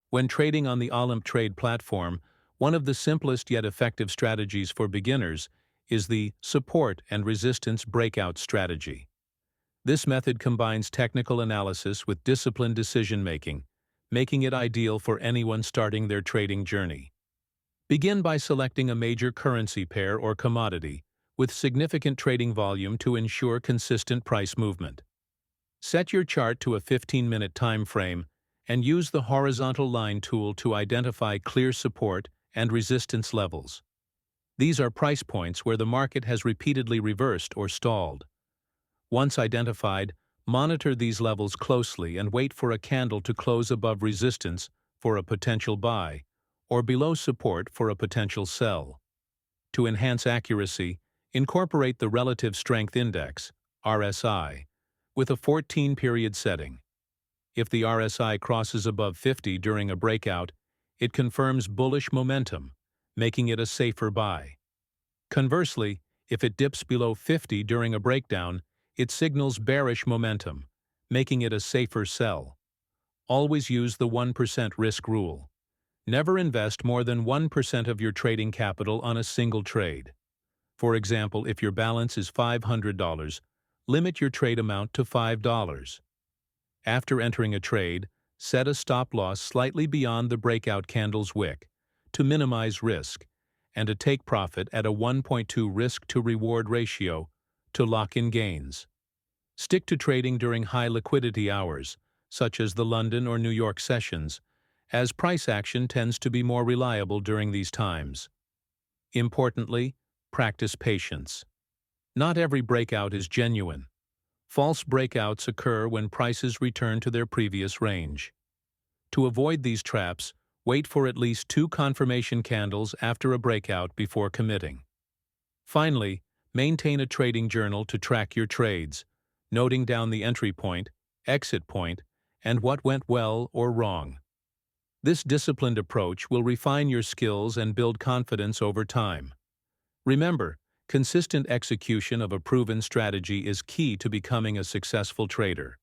When trading on the Olymp Trade platform, one of the simplest yet effective strategies for beginners is the support and resistance breakout strategy. This method combines technical analysis with disciplined decision-making, making it ideal for anyone starting their trading journey. Begin by selecting a major currency pair or commodity with significant trading volume to ensure consistent price movement. Set your chart to a 15-minute time frame and use the horizontal line tool to identify clear support and resistance levels. These are price points where the market has repeatedly reversed or stalled. Once identified, monitor these levels closely and wait for a candle to close above resistance for a potential buy or below support for a potential sell. To enhance accuracy, incorporate the Relative Strength Index, RSI, with a 14-period setting. If the RSI crosses above 50 during a breakout, it confirms bullish momentum, making it a safer buy. Conversely, if it dips below 50 during a breakdown, it signals bearish momentum, making it a safer sell. Always use the 1% risk rule. Never invest more than 1% of your trading capital on a single trade. For example, if your balance is $500, limit your trade amount to $5. After entering a trade, set a stop loss slightly beyond the breakout candle's wick to minimize risk, and a take profit at a 1.2 risk-to-reward ratio to lock in gains. Stick to trading during high liquidity hours, such as the London or New York sessions, as price action tends to be more reliable during these times. Importantly, practice patience. Not every breakout is genuine. False breakouts occur when prices return to their previous range. To avoid these traps, wait for at least 2 confirmation candles after a breakout before committing. Finally, maintain a trading journal to track your trades, noting down the entry point, exit point, and what went well or wrong. This disciplined approach will refine your skills and build confidence over time. Remember, consistent execution of a proven strategy is key to becoming a successful trader.